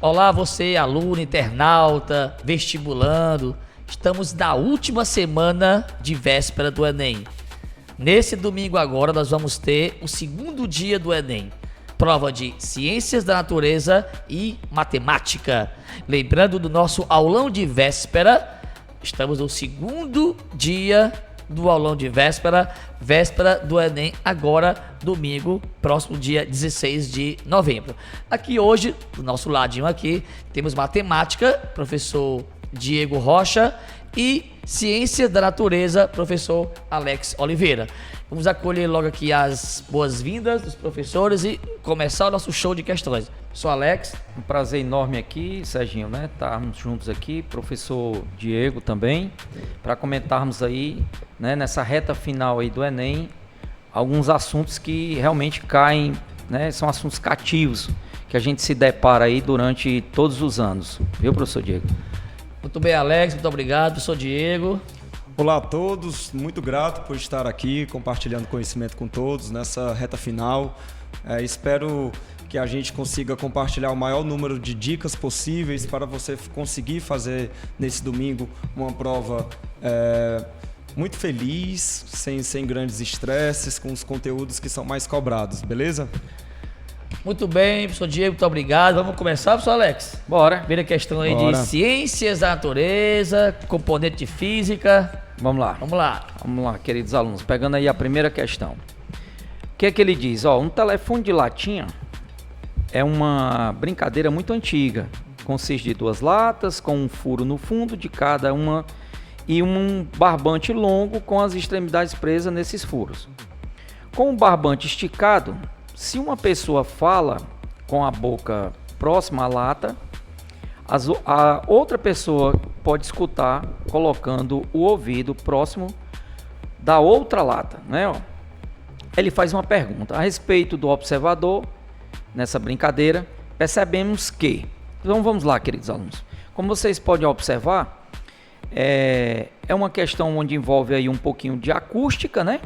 Olá você, aluno, internauta, vestibulando. Estamos na última semana de véspera do Enem. Nesse domingo agora nós vamos ter o segundo dia do Enem. Prova de Ciências da Natureza e Matemática. Lembrando do nosso aulão de véspera, estamos no segundo dia do aulão de véspera do Enem, agora domingo, próximo dia 16 de novembro. Aqui hoje, do nosso ladinho aqui, temos matemática, professor Diego Rocha, e Ciência da Natureza, professor Alex Oliveira. Vamos acolher logo aqui as boas-vindas dos professores e começar o nosso show de questões. Professor Alex. Um prazer enorme aqui, Serginho, né? Estarmos juntos aqui, professor Diego também, para comentarmos aí, né, nessa reta final aí do Enem, alguns assuntos que realmente caem, né? São assuntos cativos que a gente se depara aí durante todos os anos. Viu, professor Diego? Muito bem, Alex, muito obrigado, professor Diego. Olá a todos, muito grato por estar aqui compartilhando conhecimento com todos nessa reta final. Espero que a gente consiga compartilhar o maior número de dicas possíveis para você conseguir fazer nesse domingo uma prova muito feliz, sem grandes estresses, com os conteúdos que são mais cobrados, beleza? Muito bem, professor Diego, muito obrigado. Vamos começar, professor Alex? Bora. Primeira questão aí de Ciências da Natureza, componente de Física. Vamos lá. Vamos lá, queridos alunos. Pegando aí a primeira questão. O que é que ele diz? Um telefone de latinha é uma brincadeira muito antiga. Consiste de 2 latas com um furo no fundo de cada uma e um barbante longo com as extremidades presas nesses furos. Com o barbante esticado, se uma pessoa fala com a boca próxima à lata, a outra pessoa pode escutar colocando o ouvido próximo da outra lata, né? Ele faz uma pergunta a respeito do observador. Nessa brincadeira, percebemos que... Então vamos lá, queridos alunos. Como vocês podem observar, é uma questão onde envolve aí um pouquinho de acústica, né?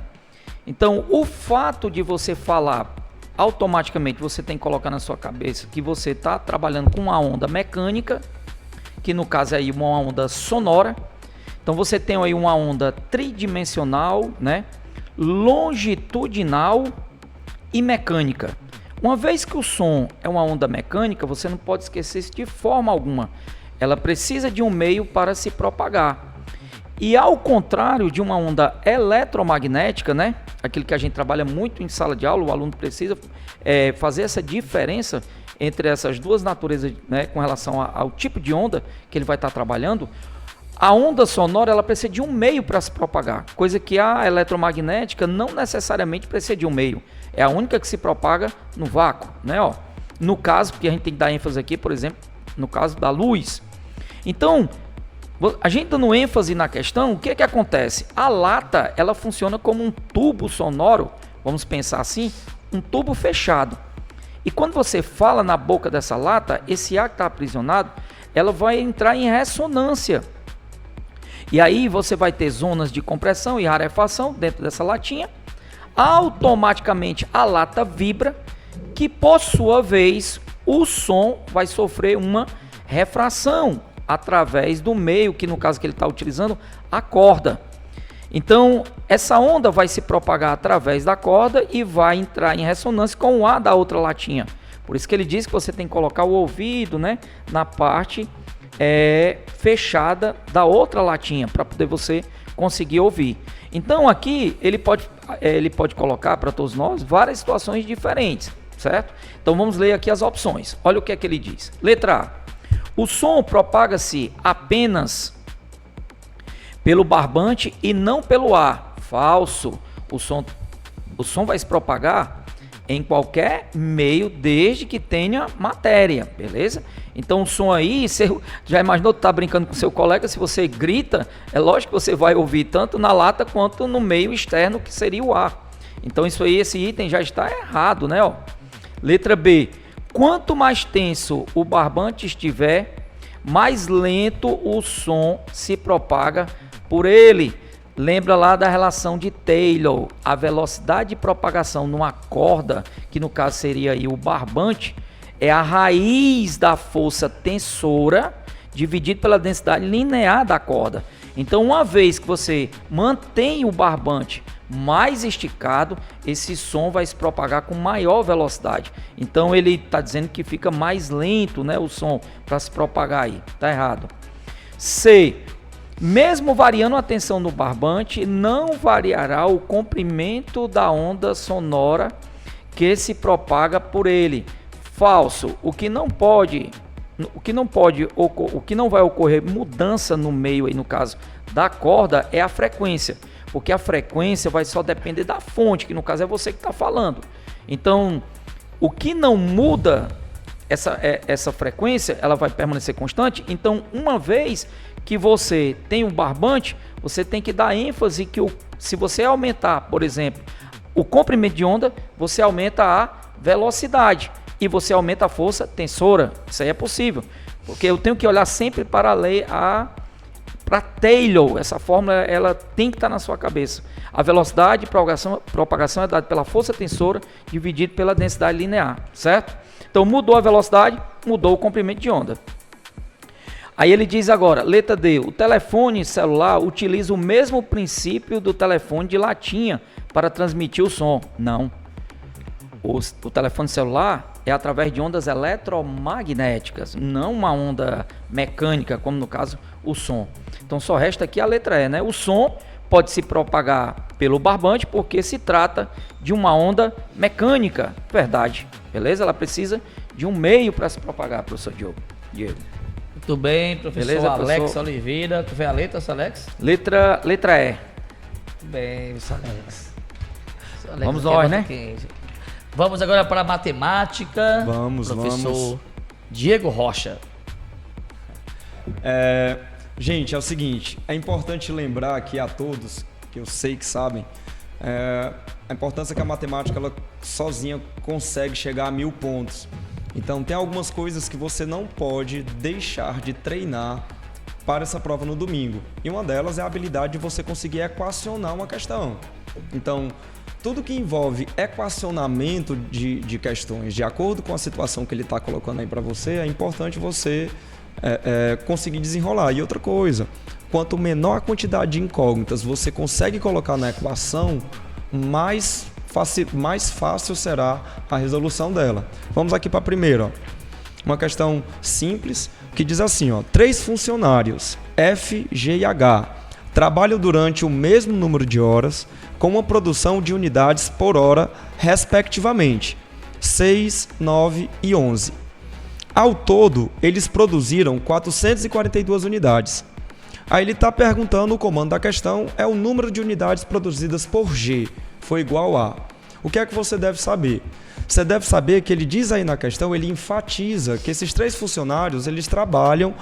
Então, o fato de você falar, automaticamente você tem que colocar na sua cabeça que você está trabalhando com uma onda mecânica, que no caso é aí uma onda sonora. Então você tem aí uma onda tridimensional, né? Longitudinal e mecânica. Uma vez que o som é uma onda mecânica, você não pode esquecer isso de forma alguma. Ela precisa de um meio para se propagar. E ao contrário de uma onda eletromagnética, né? Aquilo que a gente trabalha muito em sala de aula, o aluno precisa fazer essa diferença entre essas duas naturezas, né, com relação ao tipo de onda que ele vai estar trabalhando. A onda sonora ela precisa de um meio para se propagar, coisa que a eletromagnética não necessariamente precisa de um meio. É a única que se propaga no vácuo, né? No caso, porque a gente tem que dar ênfase aqui, por exemplo, no caso da luz. Então, a gente dando ênfase na questão, o que é que acontece? A lata, ela funciona como um tubo sonoro, vamos pensar assim, um tubo fechado. E quando você fala na boca dessa lata, esse ar que está aprisionado, ela vai entrar em ressonância. E aí você vai ter zonas de compressão e rarefação dentro dessa latinha. Automaticamente a lata vibra, que por sua vez o som vai sofrer uma refração através do meio, que no caso que ele está utilizando, a corda. Então essa onda vai se propagar através da corda e vai entrar em ressonância com o ar da outra latinha. Por isso que ele diz que você tem que colocar o ouvido, né, na parte fechada da outra latinha, para poder você conseguir ouvir. Então aqui ele pode colocar para todos nós várias situações diferentes, certo? Então vamos ler aqui as opções. Olha o que é que ele diz. Letra A. O som propaga-se apenas pelo barbante e não pelo ar. Falso. O som vai se propagar em qualquer meio, desde que tenha matéria, beleza? Então o som aí, você já imaginou que tá brincando com seu colega, se você grita, é lógico que você vai ouvir tanto na lata quanto no meio externo, que seria o ar. Então isso aí, esse item já está errado, né? Letra B. Quanto mais tenso o barbante estiver, mais lento o som se propaga por ele. Lembra lá da relação de Taylor, a velocidade de propagação numa corda, que no caso seria aí o barbante, é a raiz da força tensora dividido pela densidade linear da corda. Então, uma vez que você mantém o barbante mais esticado, esse som vai se propagar com maior velocidade. Então, ele está dizendo que fica mais lento, né, o som para se propagar aí. Tá errado. C. Mesmo variando a tensão no barbante, não variará o comprimento da onda sonora que se propaga por ele. Falso. O que não vai ocorrer mudança no meio aí, no caso da corda, é a frequência, porque a frequência vai só depender da fonte, que no caso é você que está falando. Então, o que não muda, essa frequência, ela vai permanecer constante. Então, uma vez que você tem um barbante, você tem que dar ênfase que se você aumentar, por exemplo, o comprimento de onda, você aumenta a velocidade e você aumenta a força tensora. Isso aí é possível, porque eu tenho que olhar sempre para a lei, para Taylor. Essa fórmula ela tem que estar na sua cabeça. A velocidade de propagação é dada pela força tensora dividido pela densidade linear, certo? Então mudou a velocidade, mudou o comprimento de onda. Aí ele diz agora, letra D, o telefone celular utiliza o mesmo princípio do telefone de latinha para transmitir o som. Não. O telefone celular é através de ondas eletromagnéticas, não uma onda mecânica, como no caso o som. Então só resta aqui a letra E, né? O som pode se propagar pelo barbante porque se trata de uma onda mecânica, verdade, beleza? Ela precisa de um meio para se propagar, professor Diego. Muito bem, professor. Beleza, Alex professor Oliveira. Tu vê a letra, Alex? Letra E. Muito bem, Alex. Vamos nós, né? Vamos agora para a matemática. Vamos. Diego Rocha. Gente, é o seguinte, é importante lembrar aqui a todos, que eu sei que sabem, a importância que a matemática ela sozinha consegue chegar a 1000 pontos. Então tem algumas coisas que você não pode deixar de treinar para essa prova no domingo. E uma delas é a habilidade de você conseguir equacionar uma questão. Então, tudo que envolve equacionamento de questões, de acordo com a situação que ele está colocando aí para você, é importante você conseguir desenrolar. E outra coisa, quanto menor a quantidade de incógnitas você consegue colocar na equação, mais fácil será a resolução dela. Vamos aqui para a primeira. Ó. Uma questão simples que diz assim, ó, 3 funcionários, F, G e H, trabalham durante o mesmo número de horas com uma produção de unidades por hora, respectivamente, 6, 9 e 11. Ao todo, eles produziram 442 unidades. Aí ele está perguntando, o comando da questão é o número de unidades produzidas por G, foi igual a... O que é que você deve saber? Você deve saber que ele diz aí na questão, ele enfatiza que esses 3 funcionários, eles trabalham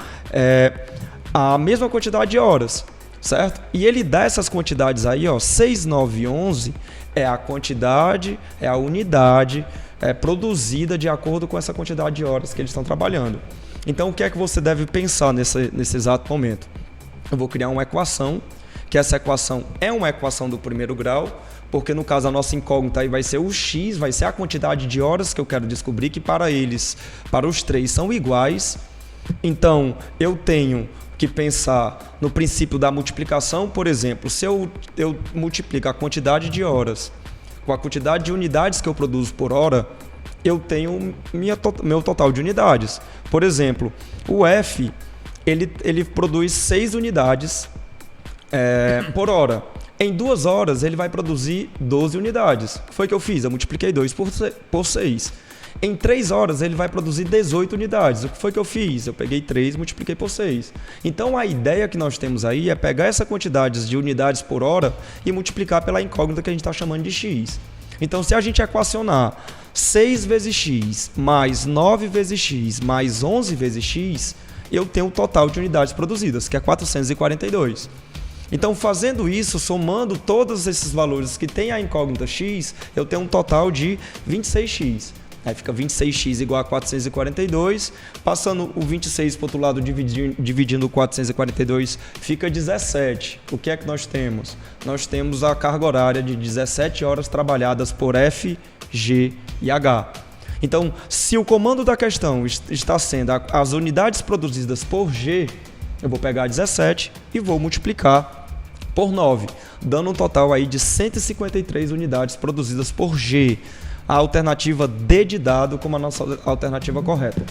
a mesma quantidade de horas, certo? E ele dá essas quantidades aí, ó, 6, 9 e 11 é a quantidade, é a unidade produzida de acordo com essa quantidade de horas que eles estão trabalhando. Então, o que é que você deve pensar nesse exato momento? Eu vou criar uma equação, que essa equação é uma equação do primeiro grau, porque no caso a nossa incógnita aí vai ser o x, vai ser a quantidade de horas que eu quero descobrir, que para os 3 são iguais. Então, eu tenho que pensar no princípio da multiplicação, por exemplo, se eu multiplico a quantidade de horas com a quantidade de unidades que eu produzo por hora, eu tenho meu total de unidades. Por exemplo, o F, ele produz 6 unidades por hora. Em 2 horas, ele vai produzir 12 unidades. O que foi que eu fiz? Eu multipliquei 2 por 6. Em 3 horas, ele vai produzir 18 unidades. O que foi que eu fiz? Eu peguei 3 e multipliquei por 6. Então, a ideia que nós temos aí é pegar essa quantidade de unidades por hora e multiplicar pela incógnita que a gente está chamando de x. Então, se a gente equacionar 6 vezes x mais 9 vezes x mais 11 vezes x, eu tenho o total de unidades produzidas, que é 442. Então, fazendo isso, somando todos esses valores que tem a incógnita x, eu tenho um total de 26x. Aí fica 26x igual a 442, passando o 26 para o outro lado, dividindo o 442, fica 17. O que é que nós temos? Nós temos a carga horária de 17 horas trabalhadas por F, G e H. Então, se o comando da questão está sendo as unidades produzidas por G, eu vou pegar 17 e vou multiplicar por 9, dando um total aí de 153 unidades produzidas por G. A alternativa D de dado como a nossa alternativa correta.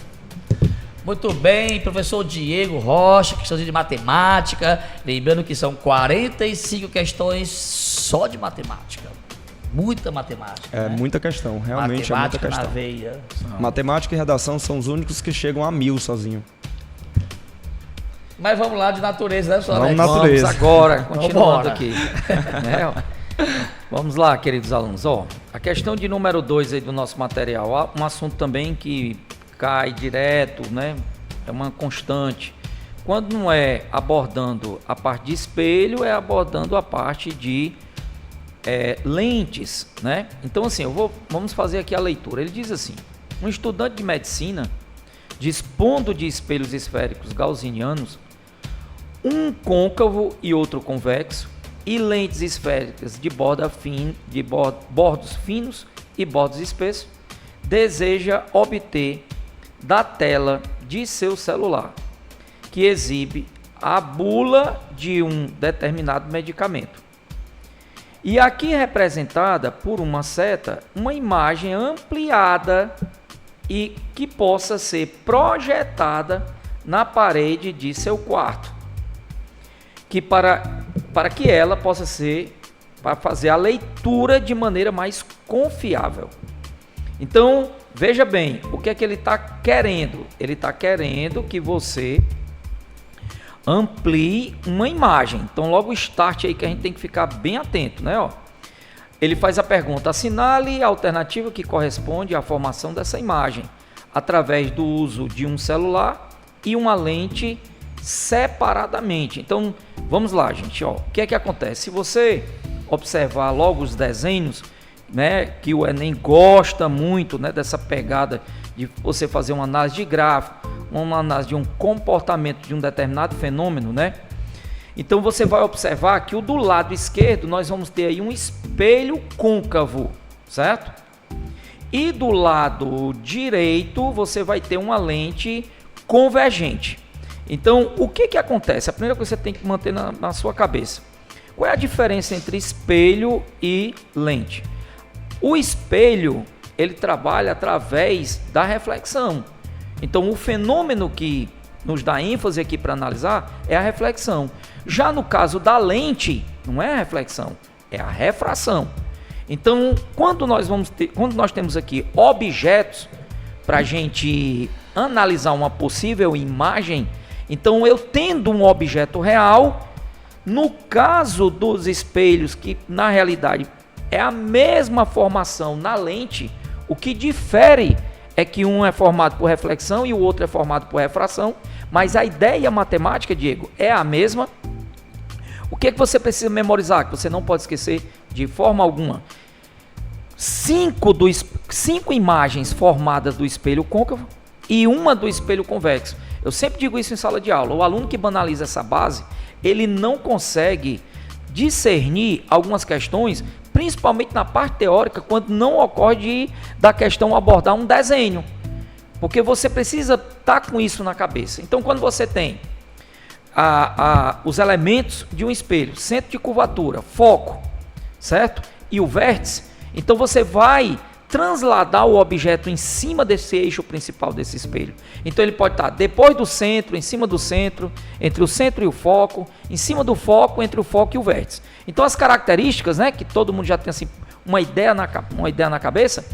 Muito bem, professor Diego Rocha, questão de matemática. Lembrando que são 45 questões só de matemática. Muita matemática. É, né? Muita questão, realmente matemática é muita questão. Na veia. Matemática e redação são os únicos que chegam a 1000 sozinho. Mas vamos lá de natureza, né, senhor Vamos Alex? natureza. Vamos agora, continuando Vambora. aqui. Vamos lá, queridos alunos. A questão de número 2 aí do nosso material, um assunto também que cai direto, né? É uma constante. Quando não é abordando a parte de espelho, é abordando a parte de lentes, né? Então, assim, vamos fazer aqui a leitura. Ele diz assim: um estudante de medicina, dispondo de espelhos esféricos gaussianos, um côncavo e outro convexo, e lentes esféricas de bordos finos e bordos espessos, deseja obter da tela de seu celular, que exibe a bula de um determinado medicamento. E aqui representada por uma seta, uma imagem ampliada e que possa ser projetada na parede de seu quarto, que para que ela possa ser, para fazer a leitura de maneira mais confiável. Então, veja bem, o que é que ele está querendo? Ele está querendo que você amplie uma imagem. Então, logo o start aí que a gente tem que ficar bem atento, né? Ele faz a pergunta: assinale a alternativa que corresponde à formação dessa imagem, através do uso de um celular e uma lente separadamente. Então, vamos lá, gente. O que é que acontece? Se você observar logo os desenhos, né, que o Enem gosta muito, né, dessa pegada de você fazer uma análise de gráfico, uma análise de um comportamento de um determinado fenômeno, né? Então você vai observar que o do lado esquerdo nós vamos ter aí um espelho côncavo, certo? E do lado direito você vai ter uma lente convergente. Então, o que acontece? A primeira coisa que você tem que manter na sua cabeça: qual é a diferença entre espelho e lente? O espelho, ele trabalha através da reflexão. Então, o fenômeno que nos dá ênfase aqui para analisar é a reflexão. Já no caso da lente, não é a reflexão, é a refração. Então, quando nós temos aqui objetos para a gente analisar uma possível imagem, então eu tendo um objeto real, no caso dos espelhos, que na realidade é a mesma formação na lente, o que difere é que um é formado por reflexão e o outro é formado por refração, mas a ideia matemática, Diego, é a mesma. O que você precisa memorizar, que você não pode esquecer de forma alguma? 5 imagens formadas do espelho côncavo e uma do espelho convexo. Eu sempre digo isso em sala de aula. O aluno que banaliza essa base, ele não consegue discernir algumas questões, principalmente na parte teórica, quando não ocorre da questão abordar um desenho. Porque você precisa estar com isso na cabeça. Então, quando você tem os elementos de um espelho, centro de curvatura, foco, certo? E o vértice, então você vai transladar o objeto em cima desse eixo principal desse espelho. Então ele pode estar depois do centro, em cima do centro, entre o centro e o foco, em cima do foco, entre o foco e o vértice. Então as características, né, que todo mundo já tem assim, uma ideia na cabeça,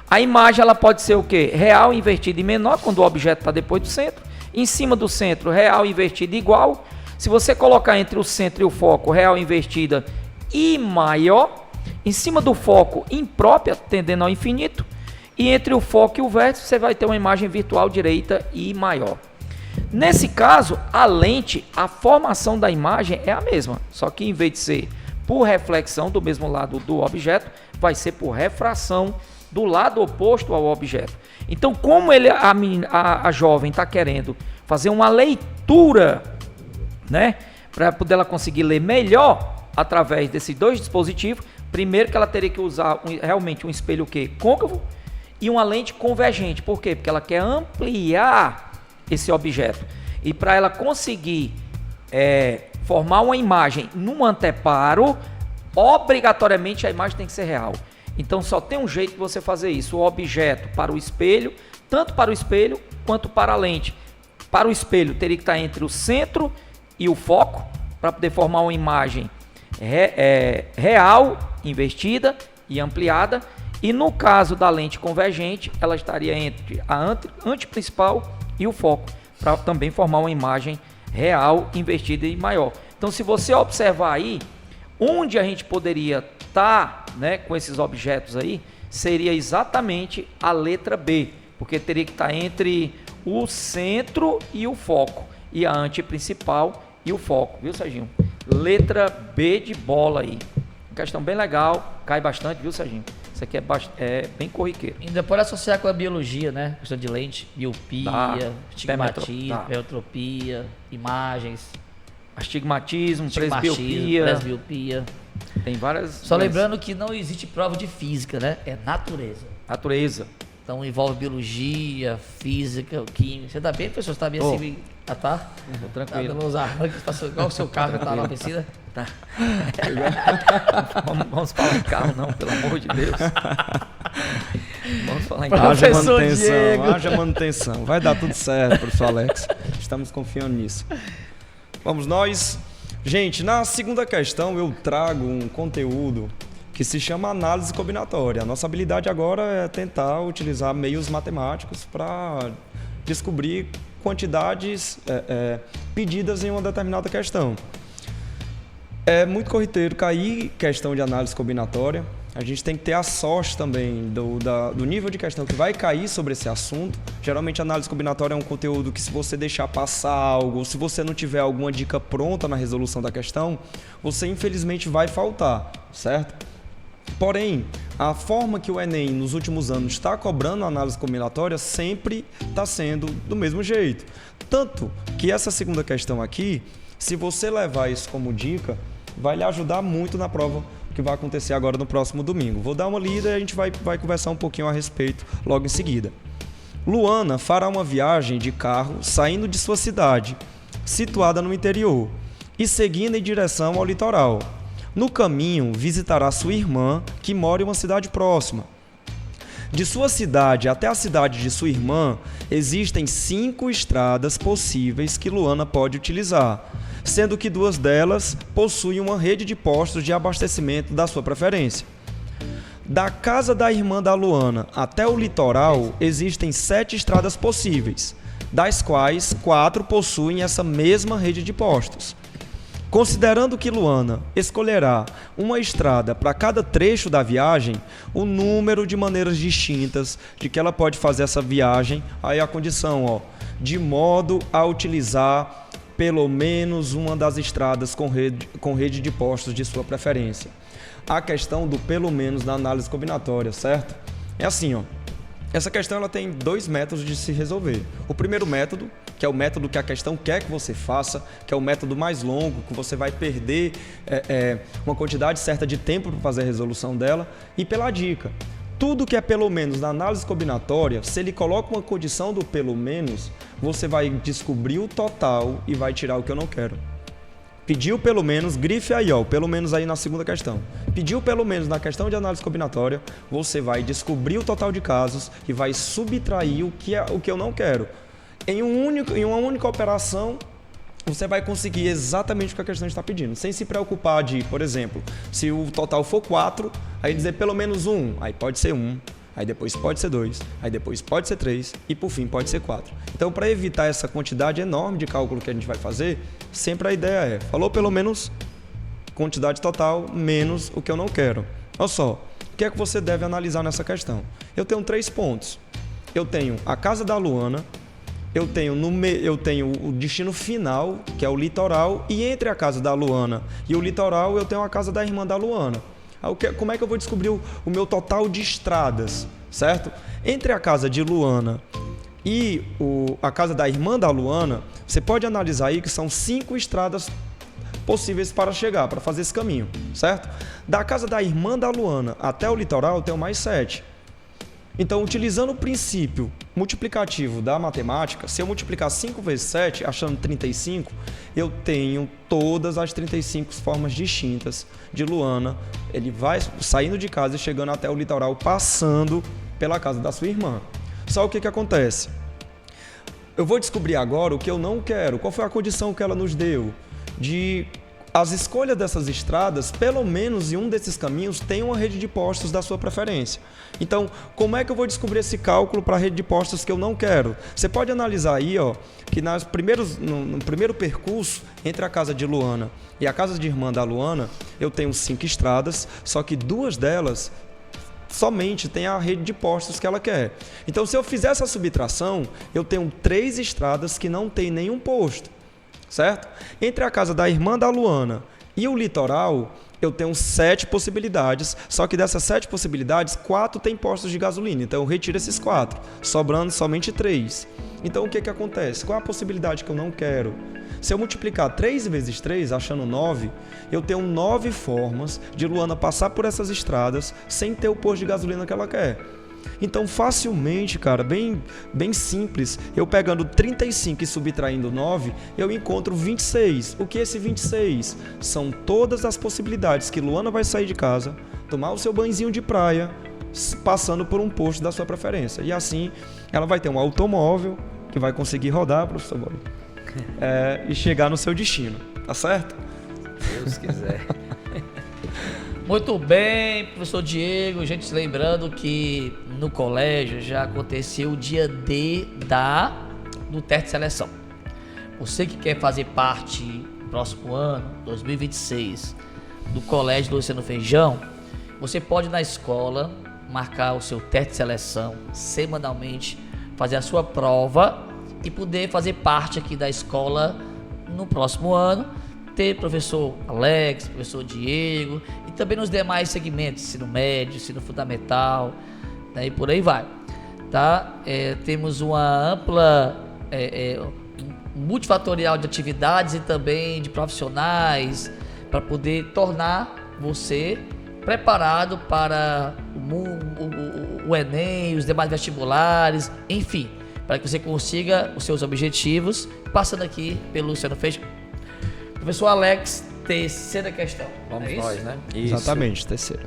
a imagem ela pode ser o quê? Real, invertida e menor, quando o objeto está depois do centro. Em cima do centro, real, invertida e igual. Se você colocar entre o centro e o foco, real, invertida e maior. Em cima do foco, imprópria, tendendo ao infinito. E entre o foco e o vértice, você vai ter uma imagem virtual direita e maior. Nesse caso, a lente, a formação da imagem é a mesma. Só que em vez de ser por reflexão do mesmo lado do objeto, vai ser por refração do lado oposto ao objeto. Então, como a jovem está querendo fazer uma leitura, né, para poder ela conseguir ler melhor através desses dois dispositivos, primeiro que ela teria que usar realmente um espelho côncavo e uma lente convergente. Por quê? Porque ela quer ampliar esse objeto. E para ela conseguir formar uma imagem num anteparo, obrigatoriamente a imagem tem que ser real. Então só tem um jeito de você fazer isso. O objeto para o espelho, tanto para o espelho quanto para a lente. Para o espelho teria que estar entre o centro e o foco, para poder formar uma imagem real, invertida e ampliada. E no caso da lente convergente, ela estaria entre a anteprincipal e o foco, para também formar uma imagem real, invertida e maior. Então, se você observar aí, onde a gente poderia estar, né, com esses objetos aí, seria exatamente a letra B, porque teria que estar entre o centro e o foco, e a anteprincipal e o foco, viu, Serginho? Letra B de bola aí. Questão bem legal, cai bastante, viu, Serginho? Isso aqui é bem corriqueiro. Ainda pode associar com a biologia, né? Questão de lente, miopia, estigmatismo, hipertropia, imagens. Astigmatismo, presbiopia. Tem várias. Só lembrando que não existe prova de física, né? É natureza. Natureza. Então envolve biologia, física, química. Você tá bem, professor? Você tá bem assim? Ah, tá? Tô tranquilo. Tá dando uns arranques, passou igual o seu carro que tá lá na piscina? Tá. Vamos falar em carro, não, pelo amor de Deus. Vamos falar em carro. Haja manutenção. Vai dar tudo certo, professor Alex. Estamos confiando nisso. Vamos nós. Gente, na segunda questão eu trago um conteúdo que se chama análise combinatória. A nossa habilidade agora é tentar utilizar meios matemáticos para descobrir quantidades pedidas em uma determinada questão. É muito corriqueiro cair questão de análise combinatória. A gente tem que ter a sorte também do nível de questão que vai cair sobre esse assunto. Geralmente a análise combinatória é um conteúdo que, se você deixar passar algo, ou se você não tiver alguma dica pronta na resolução da questão, você infelizmente vai faltar, certo? Porém, a forma que o Enem nos últimos anos está cobrando a análise combinatória sempre está sendo do mesmo jeito. Tanto que essa segunda questão aqui, se você levar isso como dica, vai lhe ajudar muito na prova que vai acontecer agora no próximo domingo. Vou dar uma lida e a gente vai conversar um pouquinho a respeito logo em seguida. Luana fará uma viagem de carro saindo de sua cidade, situada no interior, e seguindo em direção ao litoral. No caminho, visitará sua irmã, que mora em uma cidade próxima. De sua cidade até a cidade de sua irmã, existem 5 estradas possíveis que Luana pode utilizar, sendo que 2 delas possuem uma rede de postos de abastecimento da sua preferência. Da casa da irmã da Luana até o litoral, existem 7 estradas possíveis, das quais 4 possuem essa mesma rede de postos. Considerando que Luana escolherá uma estrada para cada trecho da viagem, o número de maneiras distintas de que ela pode fazer essa viagem, aí a condição, de modo a utilizar pelo menos uma das estradas com rede de postos de sua preferência. A questão do pelo menos na análise combinatória, certo? É assim, essa questão ela tem 2 métodos de se resolver. O primeiro método, que é o método que a questão quer que você faça, que é o método mais longo, que você vai perder uma quantidade certa de tempo para fazer a resolução dela, e pela dica. Tudo que é pelo menos na análise combinatória, se ele coloca uma condição do pelo menos, você vai descobrir o total e vai tirar o que eu não quero. Pediu pelo menos, grife aí, pelo menos aí na segunda questão. Pediu pelo menos na questão de análise combinatória, você vai descobrir o total de casos e vai subtrair o que eu não quero. Em uma única operação, você vai conseguir exatamente o que a questão está pedindo, sem se preocupar de, por exemplo, se o total for 4, aí dizer pelo menos 1, aí pode ser 1, aí depois pode ser 2, aí depois pode ser 3 e por fim pode ser 4. Então, para evitar essa quantidade enorme de cálculo que a gente vai fazer, sempre a ideia falou pelo menos quantidade total menos o que eu não quero. Olha só, o que é que você deve analisar nessa questão? Eu tenho 3 pontos. Eu tenho a casa da Luana, eu tenho o destino final, que é o litoral, e entre a casa da Luana e o litoral eu tenho a casa da irmã da Luana. Como é que eu vou descobrir o meu total de estradas, certo? Entre a casa de Luana e a casa da irmã da Luana, você pode analisar aí que são 5 estradas possíveis para chegar, para fazer esse caminho, certo? Da casa da irmã da Luana até o litoral eu tenho mais 7. Então, utilizando o princípio multiplicativo da matemática, se eu multiplicar 5 vezes 7, achando 35, eu tenho todas as 35 formas distintas de Luana. Ele vai saindo de casa e chegando até o litoral, passando pela casa da sua irmã. Só o que acontece? Eu vou descobrir agora o que eu não quero. Qual foi a condição que ela nos deu? De as escolhas dessas estradas, pelo menos em um desses caminhos, tem uma rede de postos da sua preferência. Então, como é que eu vou descobrir esse cálculo para a rede de postos que eu não quero? Você pode analisar aí, ó, que no primeiro percurso, entre a casa de Luana e a casa de irmã da Luana, eu tenho 5 estradas, só que 2 delas somente tem a rede de postos que ela quer. Então, se eu fizer essa subtração, eu tenho 3 estradas que não tem nenhum posto. Certo? Entre a casa da irmã da Luana e o litoral, eu tenho 7 possibilidades, só que dessas 7 possibilidades, 4 tem postos de gasolina, então eu retiro esses 4, sobrando somente 3. Então o que acontece? Qual é a possibilidade que eu não quero? Se eu multiplicar 3 vezes 3, achando 9, eu tenho 9 formas de Luana passar por essas estradas sem ter o posto de gasolina que ela quer. Então, facilmente, cara, bem simples, eu pegando 35 e subtraindo 9, eu encontro 26. O que é esse 26? São todas as possibilidades que Luana vai sair de casa, tomar o seu banhozinho de praia, passando por um posto da sua preferência. E assim, ela vai ter um automóvel que vai conseguir rodar, professor Bob, e chegar no seu destino. Tá certo? Deus quiser. Muito bem, professor Diego. Gente, lembrando que no colégio já aconteceu o dia D do teste de seleção. Você que quer fazer parte no próximo ano, 2026, do Colégio Luciano Feijão, você pode ir na escola marcar o seu teste de seleção semanalmente, fazer a sua prova e poder fazer parte aqui da escola no próximo ano. Ter professor Alex, professor Diego e também nos demais segmentos, ensino médio, ensino fundamental, né, e por aí vai. Tá? Temos uma ampla multifatorial de atividades e também de profissionais para poder tornar você preparado para o Enem, os demais vestibulares, enfim, para que você consiga os seus objetivos, passando aqui pelo Luciano Feijão. Professor Alex, terceira questão. Vamos nós, né? Isso. Exatamente, terceira.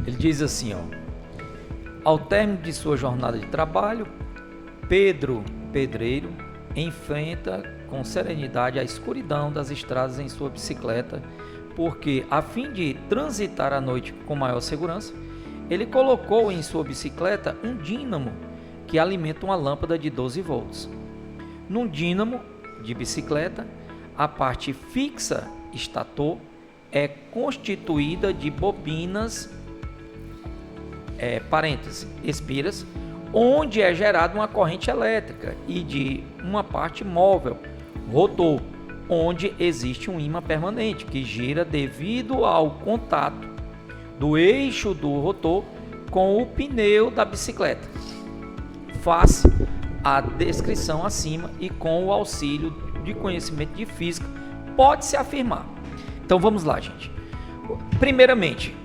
Ele diz assim, ó. Ao término de sua jornada de trabalho, Pedro, pedreiro, enfrenta com serenidade a escuridão das estradas em sua bicicleta, porque, a fim de transitar a noite com maior segurança, ele colocou em sua bicicleta um dínamo que alimenta uma lâmpada de 12 volts. Num dínamo de bicicleta, a parte fixa, estator, é constituída de bobinas, espiras, onde é gerada uma corrente elétrica, e de uma parte móvel, rotor, onde existe um ímã permanente que gira devido ao contato do eixo do rotor com o pneu da bicicleta. Face a descrição acima e com o auxílio de conhecimento de física, pode-se afirmar. Então vamos lá, gente. Primeiramente,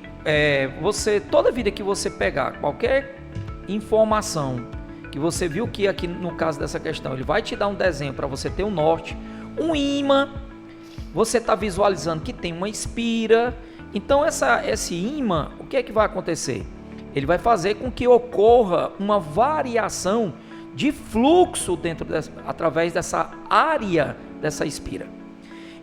toda vida que você pegar qualquer informação que você viu que aqui no caso dessa questão, ele vai te dar um desenho para você ter um norte, um ímã, você está visualizando que tem uma espira. Então esse ímã, o que é que vai acontecer? Ele vai fazer com que ocorra uma variação de fluxo através dessa área dessa espira.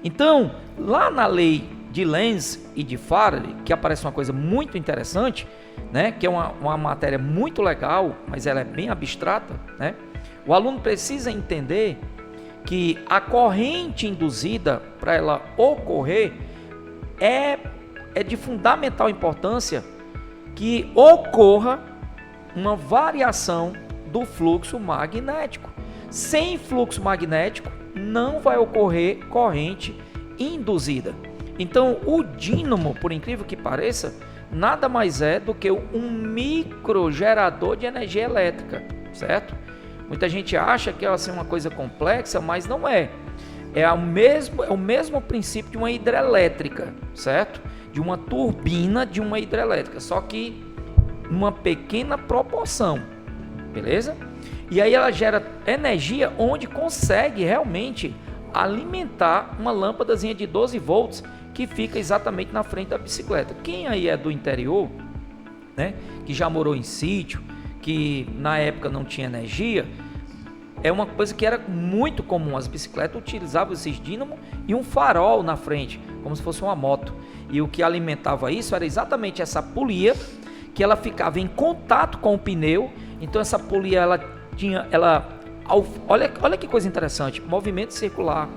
Então, lá na lei de Lenz e de Faraday, que aparece uma coisa muito interessante, né, que é uma matéria muito legal, mas ela é bem abstrata, né? O aluno precisa entender que a corrente induzida, para ela ocorrer, é de fundamental importância que ocorra uma variação do fluxo magnético. Sem fluxo magnético não vai ocorrer corrente induzida. Então o dínamo, por incrível que pareça, nada mais é do que um microgerador de energia elétrica, certo? Muita gente acha que é assim, uma coisa complexa, mas não é. É o mesmo princípio de uma hidrelétrica, certo? De uma turbina de uma hidrelétrica, só que numa pequena proporção, beleza? E aí ela gera energia onde consegue realmente alimentar uma lâmpadazinha de 12 volts que fica exatamente na frente da bicicleta. Quem aí é do interior, né, que já morou em sítio, que na época não tinha energia, é uma coisa que era muito comum. As bicicletas utilizavam esses dínamos e um farol na frente, como se fosse uma moto. E o que alimentava isso era exatamente essa polia, que ela ficava em contato com o pneu. Então essa polia, olha que coisa interessante, movimento circular.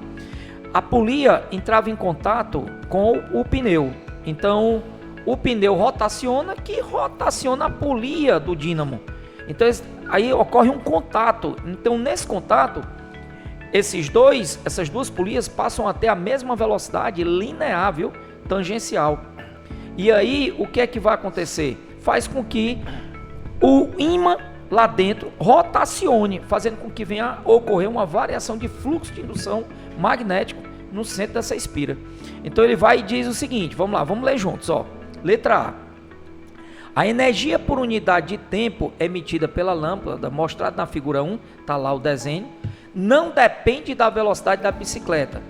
A polia entrava em contato com o pneu. Então o pneu rotaciona, que rotaciona a polia do dínamo. Então aí ocorre um contato. Então nesse contato, essas duas polias passam a ter a mesma velocidade linear, viu? Tangencial. E aí o que é que vai acontecer? Faz com que o ímã lá dentro rotacione, fazendo com que venha a ocorrer uma variação de fluxo de indução magnético no centro dessa espira. Então ele vai e diz o seguinte, vamos lá, vamos ler juntos, ó. Letra A. A energia por unidade de tempo emitida pela lâmpada, mostrada na figura 1, está lá o desenho, não depende da velocidade da bicicleta.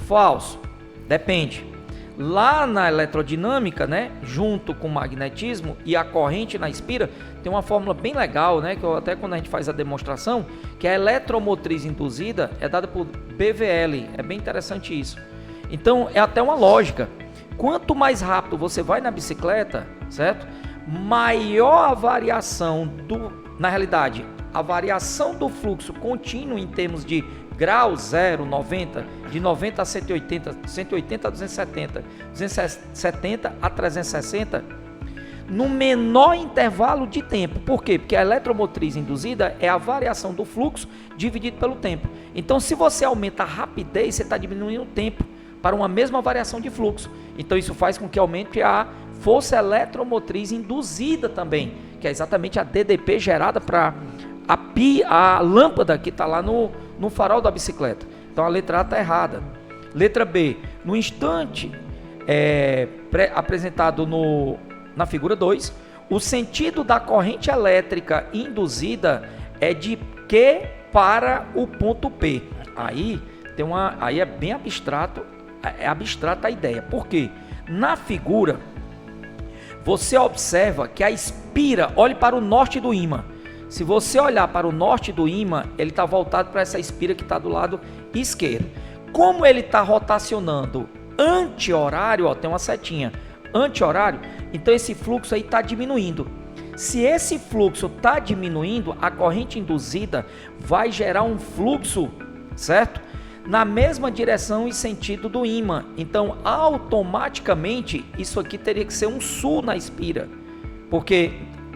Falso, depende. Lá na eletrodinâmica, né, junto com o magnetismo e a corrente na espira, tem uma fórmula bem legal, né, que até quando a gente faz a demonstração, que a eletromotriz induzida é dada por BVL, é bem interessante isso. Então é até uma lógica. Quanto mais rápido você vai na bicicleta, certo? Maior a variação na realidade, a variação do fluxo contínuo em termos de grau 0, 90, de 90 a 180, 180 a 270, 270 a 360, no menor intervalo de tempo. Por quê? Porque a eletromotriz induzida é a variação do fluxo dividido pelo tempo. Então, se você aumenta a rapidez, você está diminuindo o tempo para uma mesma variação de fluxo. Então, isso faz com que aumente a força eletromotriz induzida também, que é exatamente a DDP gerada para a lâmpada que está lá no farol da bicicleta. Então a letra A está errada. Letra B, no instante apresentado na figura 2, o sentido da corrente elétrica induzida é de Q para o ponto P. Aí é bem abstrato, é abstrata a ideia. Por quê? Na figura você observa que a espira, olhe para o norte do ímã. Se você olhar para o norte do ímã, ele está voltado para essa espira que está do lado esquerdo. Como ele está rotacionando anti-horário, ó, tem uma setinha, anti-horário, então esse fluxo aí está diminuindo. Se esse fluxo está diminuindo, a corrente induzida vai gerar um fluxo, certo? Na mesma direção e sentido do ímã. Então, automaticamente, isso aqui teria que ser um sul na espira, porque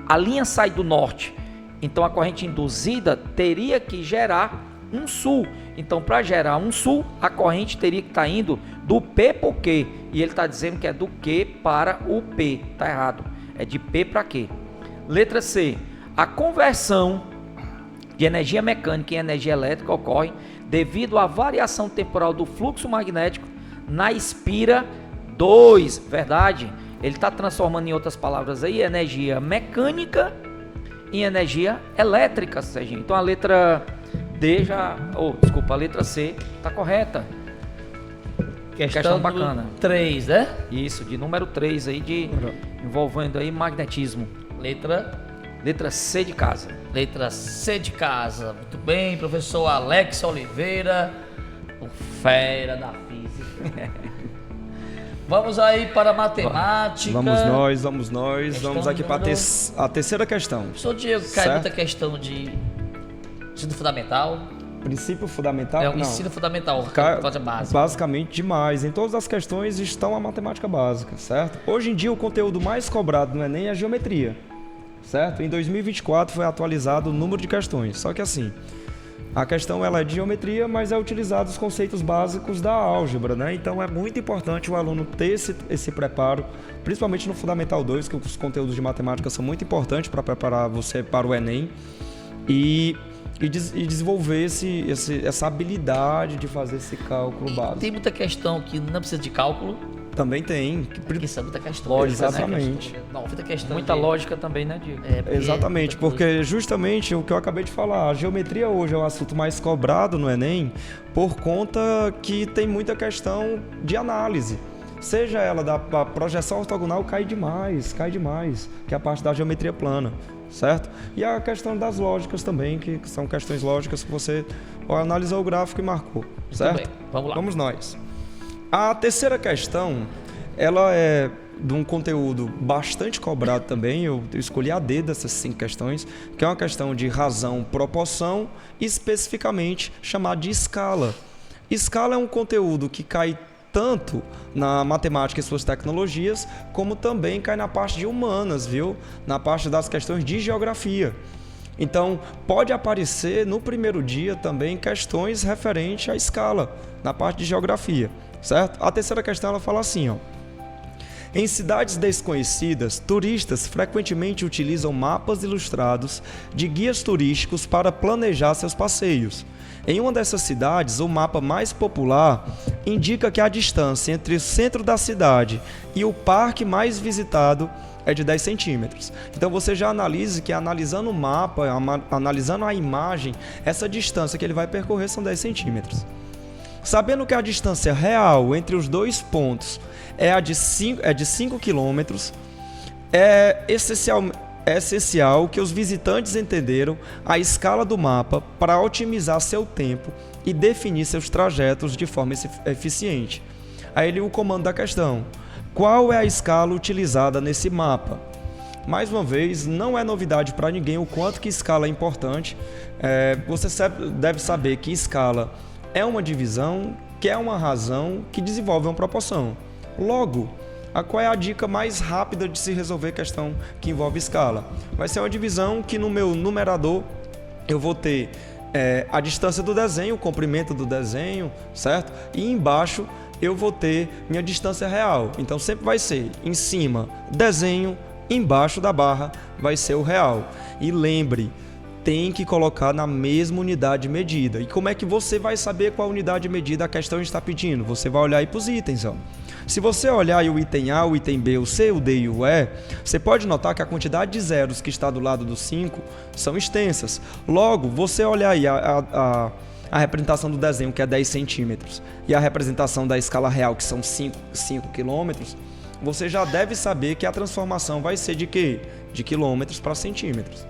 a linha sai do norte. Então, a corrente induzida teria que gerar um sul. Então, para gerar um sul, a corrente teria que estar indo do P para o Q. E ele está dizendo que é do Q para o P. Está errado. É de P para Q. Letra C. A conversão de energia mecânica em energia elétrica ocorre devido à variação temporal do fluxo magnético na espira 2. Verdade? Ele está transformando, em outras palavras aí, energia mecânica em energia elétrica, Serginho. Então a letra D a letra C está correta. Questão bacana. 3, né? Isso, de número 3 aí, envolvendo aí magnetismo. Letra C de casa. Letra C de casa. Muito bem, professor Alex Oliveira, o fera da física. Vamos aí para a matemática. Vamos nós. Vamos aqui para a terceira questão. Professor Diego, cai muita questão de ensino fundamental. Princípio fundamental? É o ensino fundamental, basicamente demais. Em todas as questões estão a matemática básica, certo? Hoje em dia o conteúdo mais cobrado no Enem é a geometria, certo? Em 2024 foi atualizado o número de questões. Só que assim, a questão ela é de geometria, mas é utilizado os conceitos básicos da álgebra, né? Então é muito importante o aluno ter esse preparo, principalmente no Fundamental 2, que os conteúdos de matemática são muito importantes para preparar você para o Enem e desenvolver essa habilidade de fazer esse cálculo básico. Tem muita questão que não precisa de cálculo, Também tem. Porque isso é muita questão. Lógica, né? Exatamente. Não, muita questão. Muita de- lógica também, né, Diego? Exatamente, porque justamente o que eu acabei de falar, a geometria hoje é o assunto mais cobrado no Enem por conta que tem muita questão de análise. Seja ela da projeção ortogonal, cai demais, que é a parte da geometria plana, certo? E a questão das lógicas também, que são questões lógicas que você analisou o gráfico e marcou, certo? bem, vamos lá. Vamos nós. A terceira questão, ela é de um conteúdo bastante cobrado também. Eu escolhi a dedo essas 5 questões, que é uma questão de razão, proporção e especificamente chamada de escala. Escala é um conteúdo que cai tanto na matemática e suas tecnologias, como também cai na parte de humanas, viu? Na parte das questões de geografia. Então, pode aparecer no primeiro dia também questões referentes à escala, na parte de geografia, certo? A terceira questão, ela fala assim, ó. Em cidades desconhecidas, turistas frequentemente utilizam mapas ilustrados de guias turísticos para planejar seus passeios. Em uma dessas cidades, o mapa mais popular indica que a distância entre o centro da cidade e o parque mais visitado é de 10 centímetros. Então você já analisa que analisando o mapa, analisando a imagem, essa distância que ele vai percorrer são 10 centímetros. Sabendo que a distância real entre os dois pontos é de 5 quilômetros, é essencial que os visitantes entenderam a escala do mapa para otimizar seu tempo e definir seus trajetos de forma eficiente. Aí o comando da questão. Qual é a escala utilizada nesse mapa? Mais uma vez, não é novidade para ninguém o quanto que escala é importante. Você deve saber que escala é uma divisão, que é uma razão, que desenvolve uma proporção. Logo, qual é a dica mais rápida de se resolver questão que envolve escala? Vai ser uma divisão que no meu numerador eu vou ter a distância do desenho, o comprimento do desenho, certo? E embaixo eu vou ter minha distância real. Então sempre vai ser em cima desenho, embaixo da barra vai ser o real. E lembre, tem que colocar na mesma unidade de medida. E como é que você vai saber qual unidade de medida a questão está pedindo? Você vai olhar aí para os itens, ó. Se você olhar aí o item A, o item B, o C, o D e o E, você pode notar que a quantidade de zeros que está do lado do 5 são extensas. Logo, você olhar aí a representação do desenho, que é 10 centímetros, e a representação da escala real, que são 5 quilômetros, você já deve saber que a transformação vai ser de quê? De quilômetros para centímetros.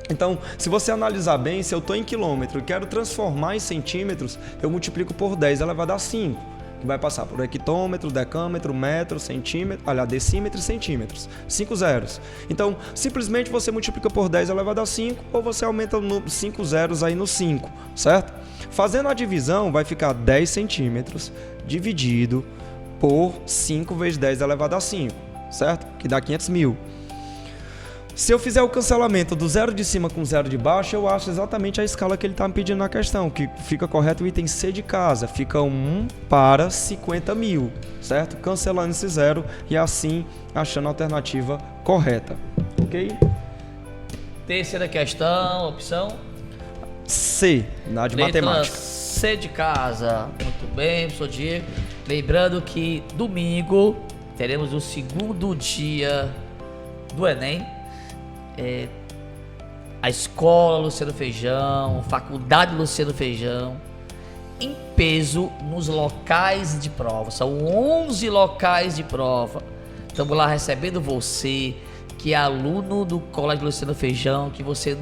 Então, se você analisar bem, se eu estou em quilômetro e quero transformar em centímetros, eu multiplico por 10, ela vai dar 5. Que vai passar por hectômetro, decâmetro, metro, centímetro, decímetro e centímetros. 5 zeros. Então, simplesmente você multiplica por 10, ela vai dar 5, ou você aumenta 5 zeros aí no 5, certo? Fazendo a divisão, vai ficar 10 centímetros dividido por 5 vezes 10 elevado a 5, certo? Que dá 500 mil. Se eu fizer o cancelamento do zero de cima com zero de baixo, eu acho exatamente a escala que ele está me pedindo na questão, que fica correto o item C de casa, fica 1 para 50 mil, certo? Cancelando esse zero e assim achando a alternativa correta, ok? Terceira questão, opção C, na de letra matemática. C de casa. Muito bem, professor Diego. Lembrando que domingo teremos o segundo dia do Enem. A escola Luciano Feijão, faculdade Luciano Feijão, em peso nos locais de prova. São 11 locais de prova. Estamos lá recebendo você, que é aluno do Colégio Luciano Feijão, que você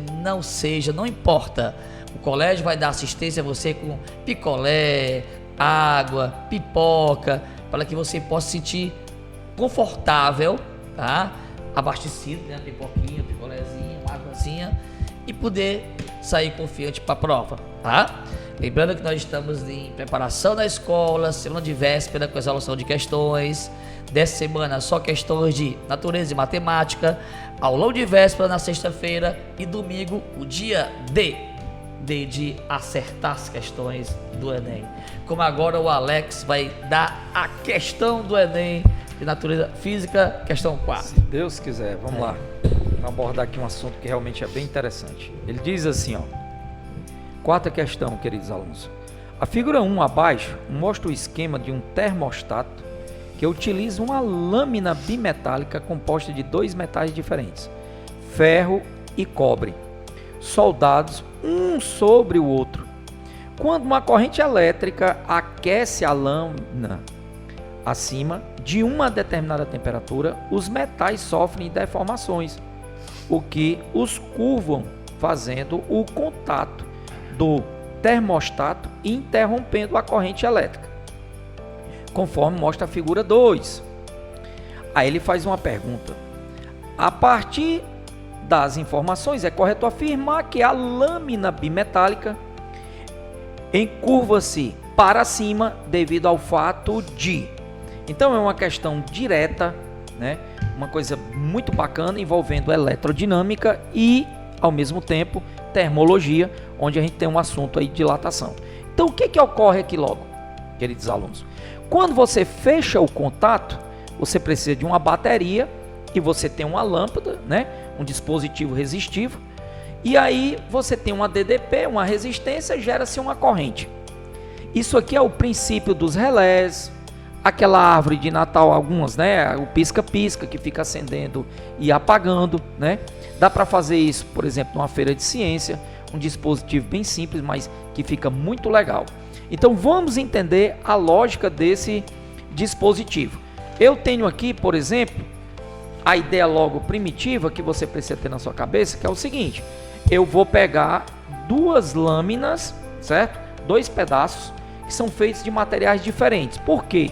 não importa. O colégio vai dar assistência a você com picolé, água, pipoca, para que você possa se sentir confortável, tá? Abastecido, né? Pipoquinha, picolézinho, uma águazinha, e poder sair confiante para a prova, tá? Lembrando que nós estamos em preparação da escola, semana de véspera com a resolução de questões. Dessa semana só questões de natureza e matemática, aulão de véspera na sexta-feira e domingo o dia de acertar as questões do Enem. Como agora o Alex vai dar a questão do Enem de natureza física, questão 4. Se Deus quiser, vamos lá. Vamos abordar aqui um assunto que realmente é bem interessante. Ele diz assim, ó. Quarta questão, queridos alunos. A figura 1 abaixo mostra o esquema de um termostato que utiliza uma lâmina bimetálica composta de 2 metais diferentes, ferro e cobre, soldados um sobre o outro. Quando uma corrente elétrica aquece a lâmina acima de uma determinada temperatura, os metais sofrem deformações, o que os curvam, fazendo o contato do termostato e interrompendo a corrente elétrica, conforme mostra a figura 2. Aí ele faz uma pergunta: a partir das informações, é correto afirmar que a lâmina bimetálica encurva-se para cima devido ao fato de... Então é uma questão direta, né? Uma coisa muito bacana envolvendo eletrodinâmica e, ao mesmo tempo, termologia, onde a gente tem um assunto aí de dilatação. Então o que ocorre aqui logo, queridos alunos? Quando você fecha o contato, você precisa de uma bateria e você tem uma lâmpada, né? Um dispositivo resistivo, e aí você tem uma DDP, uma resistência, gera-se uma corrente. Isso aqui é o princípio dos relés, aquela árvore de Natal, algumas, né? O pisca-pisca que fica acendendo e apagando, né? Dá para fazer isso, por exemplo, numa feira de ciência, um dispositivo bem simples, mas que fica muito legal. Então vamos entender a lógica desse dispositivo. Eu tenho aqui, por exemplo, a ideia logo primitiva que você precisa ter na sua cabeça, que é o seguinte: eu vou pegar 2 lâminas, certo? 2 pedaços que são feitos de materiais diferentes. Por quê?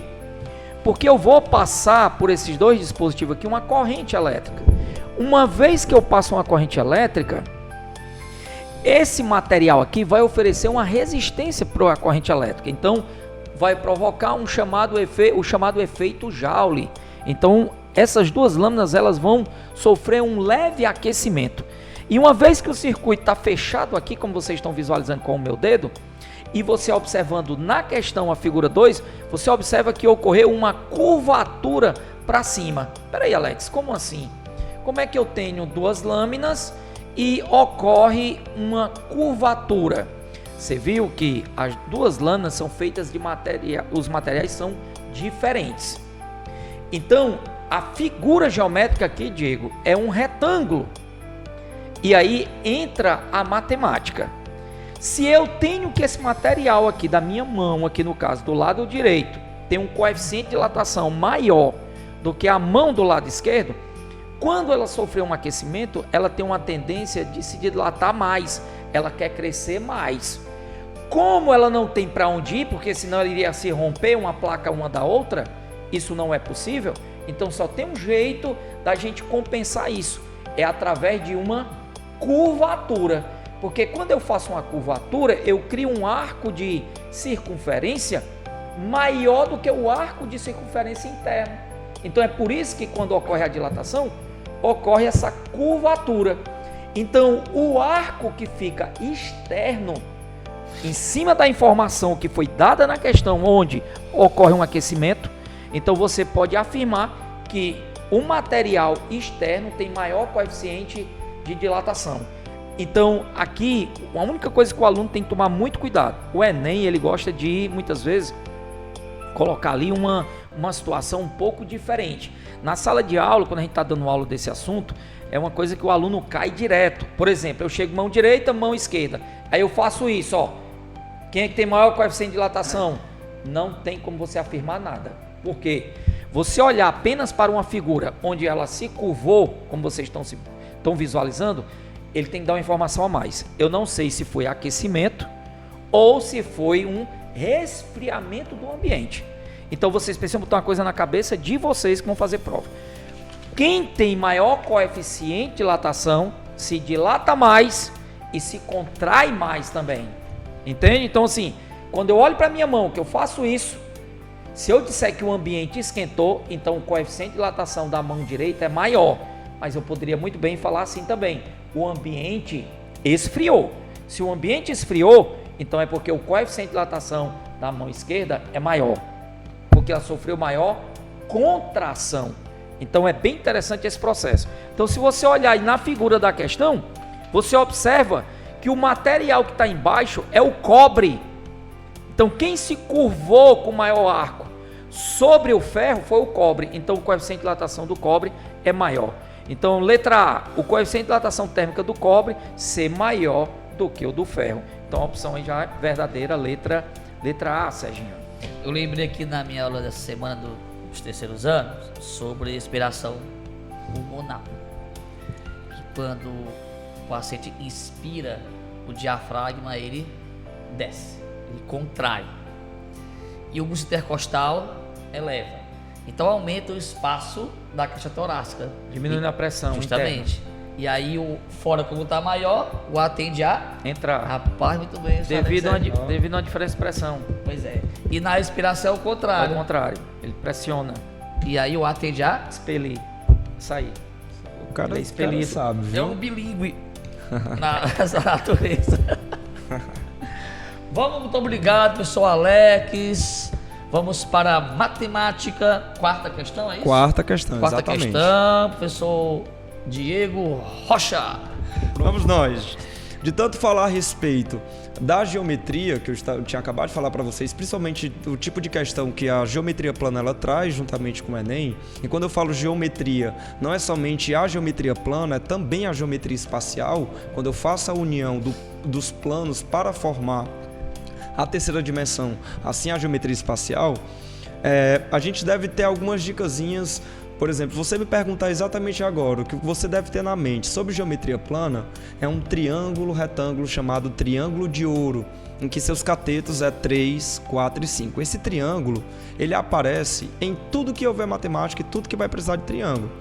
Porque eu vou passar por esses 2 dispositivos aqui uma corrente elétrica. Uma vez que eu passo uma corrente elétrica, esse material aqui vai oferecer uma resistência para a corrente elétrica. Então, vai provocar o chamado efeito Joule. Então, essas 2 lâminas elas vão sofrer um leve aquecimento. E uma vez que o circuito está fechado aqui, como vocês estão visualizando com o meu dedo, e você observando na questão a figura 2, você observa que ocorreu uma curvatura para cima. Peraí, Alex, como assim? Como é que eu tenho 2 lâminas e ocorre uma curvatura? Você viu que as 2 lâminas são feitas de matéria, os materiais são diferentes. Então, a figura geométrica aqui, Diego, é um retângulo. E aí entra a matemática. Se eu tenho que esse material aqui da minha mão, aqui no caso do lado direito, tem um coeficiente de dilatação maior do que a mão do lado esquerdo, quando ela sofrer um aquecimento, ela tem uma tendência de se dilatar mais, ela quer crescer mais. Como ela não tem para onde ir, porque senão ela iria se romper uma placa uma da outra, isso não é possível, então só tem um jeito da gente compensar isso, é através de uma curvatura. Porque quando eu faço uma curvatura, eu crio um arco de circunferência maior do que o arco de circunferência interno. Então é por isso que quando ocorre a dilatação, ocorre essa curvatura. Então o arco que fica externo, em cima da informação que foi dada na questão onde ocorre um aquecimento, então você pode afirmar que o material externo tem maior coeficiente de dilatação. Então, aqui, a única coisa que o aluno tem que tomar muito cuidado. O Enem, ele gosta de, muitas vezes, colocar ali uma situação um pouco diferente. Na sala de aula, quando a gente está dando aula desse assunto, é uma coisa que o aluno cai direto. Por exemplo, eu chego mão direita, mão esquerda. Aí eu faço isso, ó. Quem é que tem maior coeficiente de dilatação? Não tem como você afirmar nada. Por quê? Você olhar apenas para uma figura onde ela se curvou, como vocês estão visualizando, ele tem que dar uma informação a mais. Eu não sei se foi aquecimento ou se foi um resfriamento do ambiente. Então vocês precisam botar uma coisa na cabeça de vocês que vão fazer prova. Quem tem maior coeficiente de dilatação se dilata mais e se contrai mais também. Entende? Então assim, quando eu olho para a minha mão, que eu faço isso, se eu disser que o ambiente esquentou, então o coeficiente de dilatação da mão direita é maior. Mas eu poderia muito bem falar assim também. O ambiente esfriou. Se o ambiente esfriou, então é porque o coeficiente de dilatação da mão esquerda é maior. Porque ela sofreu maior contração. Então é bem interessante esse processo. Então se você olhar aí na figura da questão, você observa que o material que está embaixo é o cobre. Então quem se curvou com maior arco Sobre o ferro foi o cobre, então o coeficiente de dilatação do cobre é maior. Então, letra A, o coeficiente de dilatação térmica do cobre ser maior do que o do ferro. Então, a opção aí já é verdadeira, letra A, Serginho. Eu lembrei aqui na minha aula dessa semana dos terceiros anos sobre respiração pulmonar. Que quando o paciente inspira, o diafragma ele desce, ele contrai. E o músculo intercostal eleva. Então aumenta o espaço da caixa torácica. Diminuindo a pressão. Justamente. E aí o fora, como está maior, o ar tende a entrar. Rapaz, muito bem. Devido a uma diferença de pressão. Pois é. E na respiração é o contrário. Ao contrário. Ele pressiona. E aí o ar tende a expelir. Sair. O cara, ele é expelido. Sabe, viu? É um bilíngue nessa natureza. Vamos, muito obrigado, professor Alex. Vamos para a matemática. Quarta questão, é isso? Quarta questão, Quarta exatamente. questão, professor Diego Rocha. Vamos nós. De tanto falar a respeito da geometria, que eu tinha acabado de falar para vocês, principalmente o tipo de questão que a geometria plana ela traz juntamente com o Enem, e quando eu falo geometria, não é somente a geometria plana, é também a geometria espacial, quando eu faço a união dos planos para formar a terceira dimensão, assim a geometria espacial, a gente deve ter algumas dicasinhas. Por exemplo, você me perguntar exatamente agora o que você deve ter na mente sobre geometria plana, é um triângulo retângulo chamado triângulo de ouro, em que seus catetos é 3, 4 e 5. Esse triângulo, ele aparece em tudo que houver matemática e tudo que vai precisar de triângulo.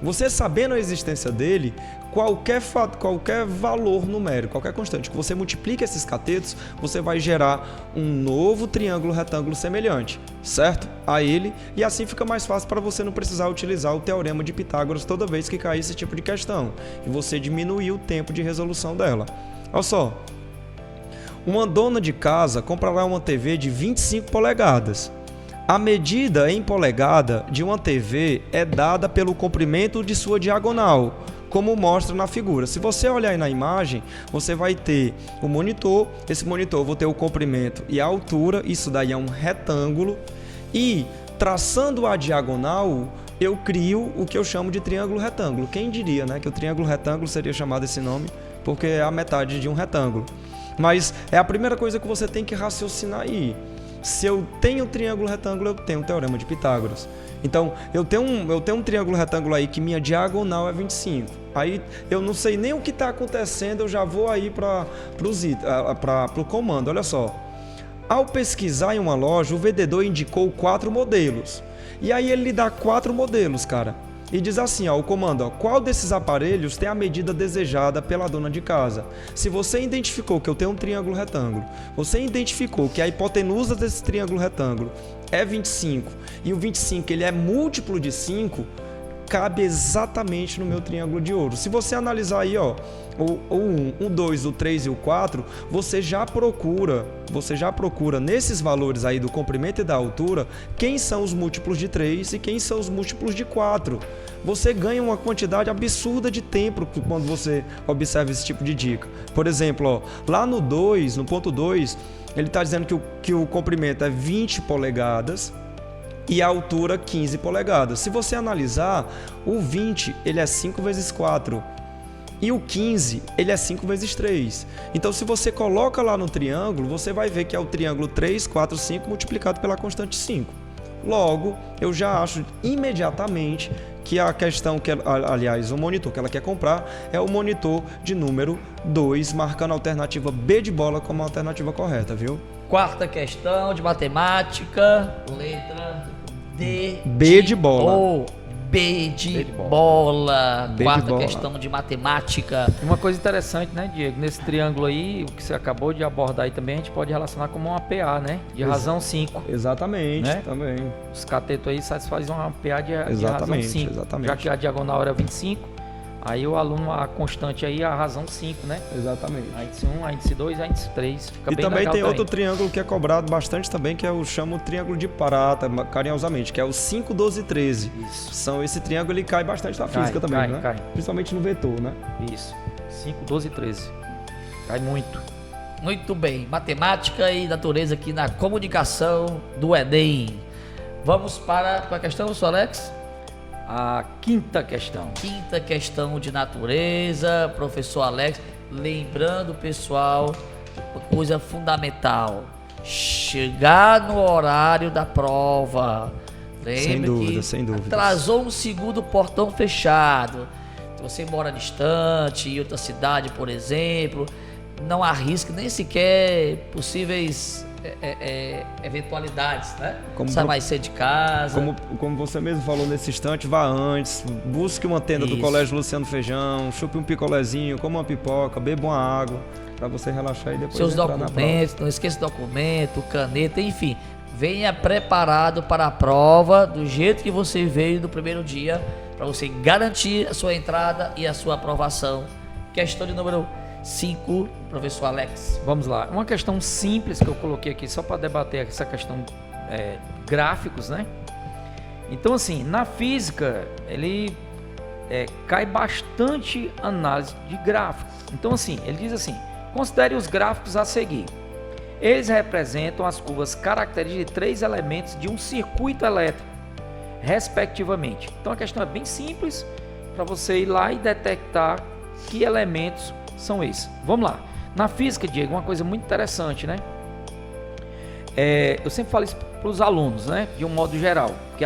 Você sabendo a existência dele, qualquer valor numérico, qualquer constante que você multiplique esses catetos, você vai gerar um novo triângulo retângulo semelhante, certo? A ele, e assim fica mais fácil para você não precisar utilizar o teorema de Pitágoras toda vez que cair esse tipo de questão, e você diminuir o tempo de resolução dela. Olha só, uma dona de casa comprará uma TV de 25 polegadas. A medida em polegada de uma TV é dada pelo comprimento de sua diagonal, como mostra na figura. Se você olhar aí na imagem, você vai ter o monitor, esse monitor vai ter o comprimento e a altura, isso daí é um retângulo, e traçando a diagonal, eu crio o que eu chamo de triângulo retângulo. Quem diria, né, que o triângulo retângulo seria chamado esse nome, porque é a metade de um retângulo. Mas é a primeira coisa que você tem que raciocinar aí. Se eu tenho um triângulo retângulo, eu tenho o teorema de Pitágoras. Então, eu tenho um triângulo retângulo aí que minha diagonal é 25. Aí, eu não sei nem o que está acontecendo, eu já vou aí para o comando. Olha só. Ao pesquisar em uma loja, o vendedor indicou 4 modelos. E aí, ele lhe dá 4 modelos, cara. E diz assim, ó, o comando, ó, qual desses aparelhos tem a medida desejada pela dona de casa? Se você identificou que eu tenho um triângulo retângulo, você identificou que a hipotenusa desse triângulo retângulo é 25 e o 25 ele é múltiplo de 5, cabe exatamente no meu triângulo de ouro. Se você analisar aí, ó, o 1, o 2, o 3 e o 4, você já procura nesses valores aí do comprimento e da altura, quem são os múltiplos de 3 e quem são os múltiplos de 4. Você ganha uma quantidade absurda de tempo quando você observa esse tipo de dica. Por exemplo, ó, lá no 2, no ponto 2, ele está dizendo que o comprimento é 20 polegadas, e a altura 15 polegadas. Se você analisar, o 20 ele é 5 vezes 4 e o 15 ele é 5 vezes 3. Então, se você coloca lá no triângulo, você vai ver que é o triângulo 3, 4, 5 multiplicado pela constante 5. Logo, eu já acho imediatamente que a questão, aliás, o monitor que ela quer comprar é o monitor de número 2, marcando a alternativa B de bola como a alternativa correta, viu? Quarta questão de matemática, letra D. B de bola. B de bola. B Quarta de bola. questão de matemática. Uma coisa interessante, né, Diego? Nesse triângulo aí, o que você acabou de abordar aí também, a gente pode relacionar como uma PA, né? De razão 5. Exatamente, né? também. Os catetos aí satisfazem uma PA de razão 5. Exatamente. Já que a diagonal era 25, aí o aluno, a constante aí, a razão 5, né? Exatamente. A índice 1, a índice 2, a índice 3. Fica E bem também legal tem outro triângulo que é cobrado bastante também, que é o chamo triângulo de prata, carinhosamente, que é o 5, 12 e 13. Isso. Esse triângulo ele cai bastante na física também, né? Cai. Principalmente no vetor, né? Isso. 5, 12 e 13. Cai muito. Muito bem. Matemática e natureza aqui na comunicação do Enem. Vamos para qual a questão, professor Alex? A quinta questão. Quinta questão de natureza, professor Alex. Lembrando, pessoal, uma coisa fundamental: chegar no horário da prova. Lembre Sem dúvida, que sem dúvida. atrasou um segundo, portão fechado. Se você mora distante, em outra cidade, por exemplo, não arrisque nem sequer possíveis eventualidades, né? Sai mais cedo de casa. Como você mesmo falou nesse instante, vá antes, busque uma tenda do Isso. Colégio Luciano Feijão, chupe um picolézinho, coma uma pipoca, beba uma água, para você relaxar e depois Seus entrar na prova. documentos, não esqueça documento, caneta, enfim. Venha preparado para a prova do jeito que você veio no primeiro dia, para você garantir a sua entrada e a sua aprovação. Questão de número 5, professor Alex. Vamos lá. Uma questão simples que eu coloquei aqui só para debater essa questão gráficos, né? Então, assim, na física, ele cai bastante análise de gráficos. Então, assim, ele diz assim: considere os gráficos a seguir. Eles representam as curvas características de 3 elementos de um circuito elétrico, respectivamente. Então, a questão é bem simples para você ir lá e detectar que elementos são esses. Vamos lá. Na física, Diego, uma coisa muito interessante, né? Eu sempre falo isso para os alunos, né? De um modo geral. Que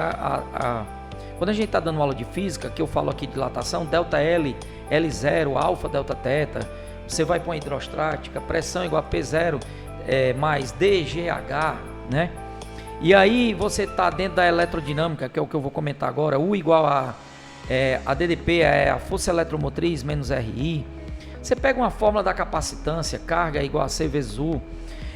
quando a gente está dando aula de física, que eu falo aqui de dilatação, delta L, L0, alfa, delta teta, você vai para uma hidrostática, pressão igual a P0 mais DGH, né? E aí você está dentro da eletrodinâmica, que é o que eu vou comentar agora, U igual a DDP é a força eletromotriz menos RI. Você pega uma fórmula da capacitância, carga é igual a C vezes U,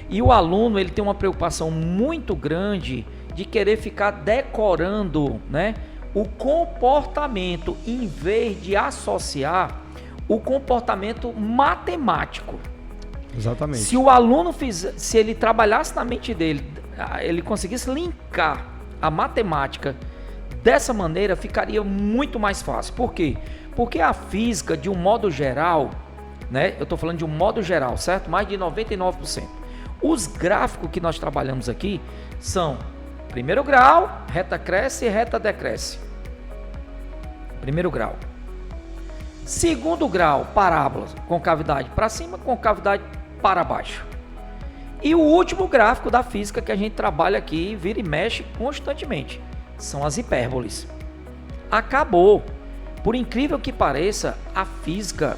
e o aluno ele tem uma preocupação muito grande de querer ficar decorando, né, o comportamento em vez de associar o comportamento matemático. Exatamente. Se o aluno se ele trabalhasse na mente dele, ele conseguisse linkar a matemática dessa maneira, ficaria muito mais fácil. Por quê? Porque a física, de um modo geral, né? Eu estou falando de um modo geral, certo? Mais de 99%. Os gráficos que nós trabalhamos aqui são primeiro grau, reta cresce e reta decresce. Primeiro grau. Segundo grau, parábolas, concavidade para cima, concavidade para baixo. E o último gráfico da física que a gente trabalha aqui, vira e mexe constantemente, são as hipérboles. Acabou. Por incrível que pareça, a física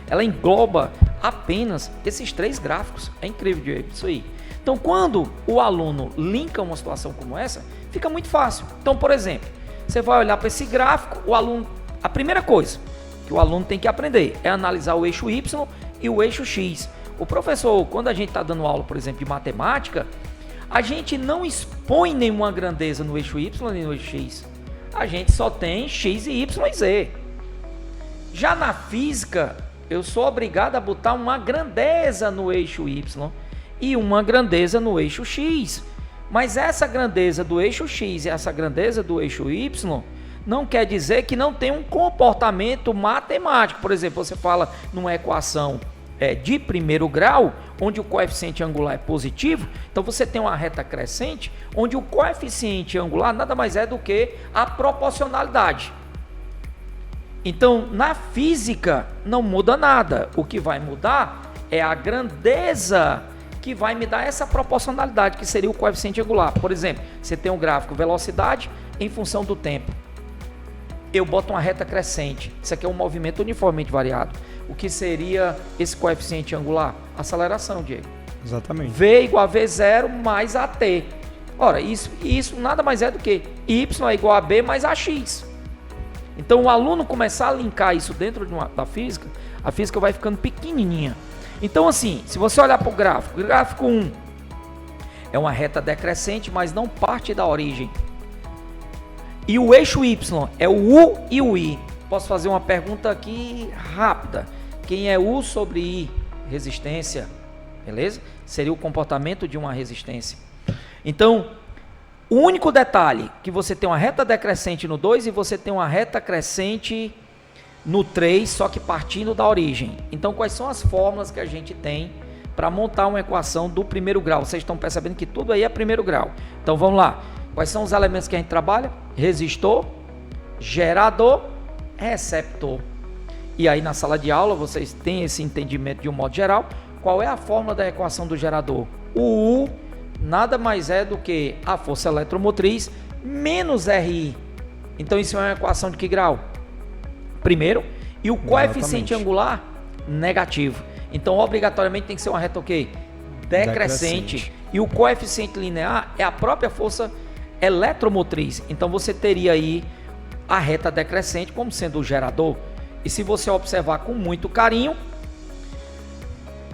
ela engloba apenas esses 3 gráficos. É incrível, Diego, isso aí. Então, quando o aluno linka uma situação como essa, fica muito fácil. Então, por exemplo, você vai olhar para esse gráfico, a primeira coisa que o aluno tem que aprender é analisar o eixo Y e o eixo X. O professor, quando a gente está dando aula, por exemplo, de matemática, a gente não expõe nenhuma grandeza no eixo Y nem no eixo X. A gente só tem X e Y e Z. Já na física, eu sou obrigado a botar uma grandeza no eixo Y e uma grandeza no eixo X. Mas essa grandeza do eixo X e essa grandeza do eixo Y não quer dizer que não tem um comportamento matemático. Por exemplo, você fala numa equação de primeiro grau, onde o coeficiente angular é positivo, então você tem uma reta crescente, onde o coeficiente angular nada mais é do que a proporcionalidade. Então, na física, não muda nada. O que vai mudar é a grandeza que vai me dar essa proporcionalidade, que seria o coeficiente angular. Por exemplo, você tem um gráfico velocidade em função do tempo. Eu boto uma reta crescente. Isso aqui é um movimento uniformemente variado. O que seria esse coeficiente angular? Aceleração, Diego. Exatamente. V igual a V0 mais AT. Ora, isso nada mais é do que Y é igual a B mais AX. Então, o aluno começar a linkar isso dentro da física, a física vai ficando pequenininha. Então, assim, se você olhar para o gráfico 1 é uma reta decrescente, mas não parte da origem. E o eixo Y é o U e o I. Posso fazer uma pergunta aqui rápida. Quem é U sobre I? Resistência. Beleza? Seria o comportamento de uma resistência. Então, o único detalhe que você tem uma reta decrescente no 2 e você tem uma reta crescente no 3, só que partindo da origem. Então, quais são as fórmulas que a gente tem para montar uma equação do primeiro grau. Vocês estão percebendo que tudo aí é primeiro grau. Então vamos lá. Quais são os elementos que a gente trabalha? Resistor, gerador, receptor. E aí na sala de aula vocês têm esse entendimento de um modo geral. Qual é a fórmula da equação do gerador? O U nada mais é do que a força eletromotriz menos RI. Então isso é uma equação de que grau? Primeiro. E o coeficiente angular? Negativo. Então obrigatoriamente tem que ser uma reta o quê? Decrescente. E o coeficiente linear é a própria força eletromotriz. Então você teria aí a reta decrescente como sendo o gerador. E se você observar com muito carinho,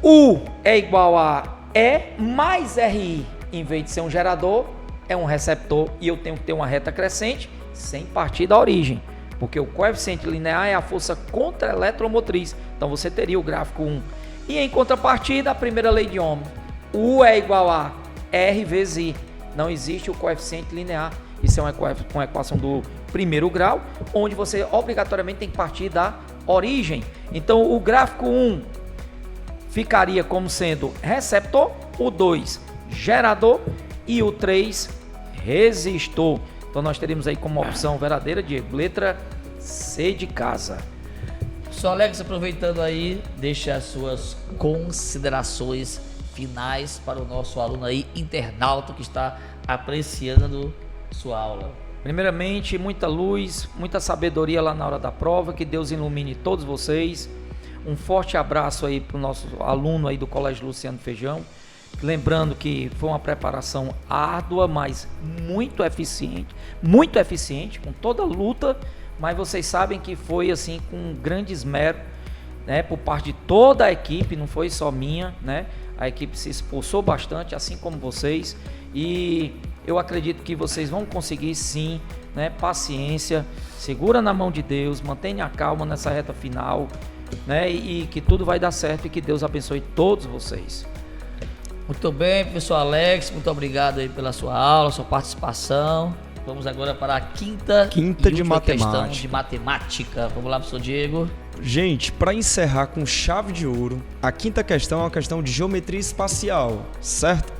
U é igual a E mais RI. Em vez de ser um gerador, é um receptor. E eu tenho que ter uma reta crescente sem partir da origem. Porque o coeficiente linear é a força contra-eletromotriz. Então você teria o gráfico 1. E em contrapartida, a primeira lei de Ohm. U é igual a R vezes I. Não existe o coeficiente linear. Isso é uma equação do primeiro grau, onde você obrigatoriamente tem que partir da origem. Então o gráfico 1 ficaria como sendo receptor, o 2 gerador e o 3 resistor. Então nós teríamos aí como opção verdadeira, Diego, letra C de casa. Só Alex, aproveitando aí, deixa as suas considerações finais para o nosso aluno aí, internauta, que está apreciando sua aula. Primeiramente, muita luz, muita sabedoria lá na hora da prova, que Deus ilumine todos vocês. Um forte abraço aí para o nosso aluno aí do Colégio Luciano Feijão. Lembrando que foi uma preparação árdua, mas muito eficiente, com toda luta, mas vocês sabem que foi assim com um grande esmero, né, por parte de toda a equipe, não foi só minha, né? A equipe se esforçou bastante, assim como vocês, e eu acredito que vocês vão conseguir sim, né? Paciência, segura na mão de Deus, mantenha a calma nessa reta final, né? E que tudo vai dar certo e que Deus abençoe todos vocês. Muito bem, professor Alex, muito obrigado aí pela sua aula, sua participação. Vamos agora para a quinta de questão de matemática. Vamos lá, professor Diego. Gente, para encerrar com chave de ouro, a quinta questão é uma questão de geometria espacial, certo?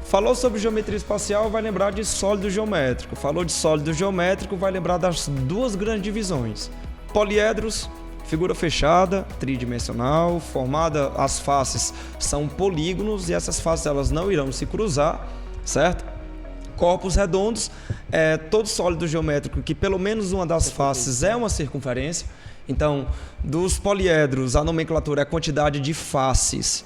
Falou sobre geometria espacial, vai lembrar de sólido geométrico. Falou de sólido geométrico, vai lembrar das duas grandes divisões. Poliedros, figura fechada, tridimensional, formada, as faces são polígonos e essas faces elas não irão se cruzar, certo? Corpos redondos, todo sólido geométrico que pelo menos uma das faces é uma circunferência. Então, dos poliedros, a nomenclatura é a quantidade de faces,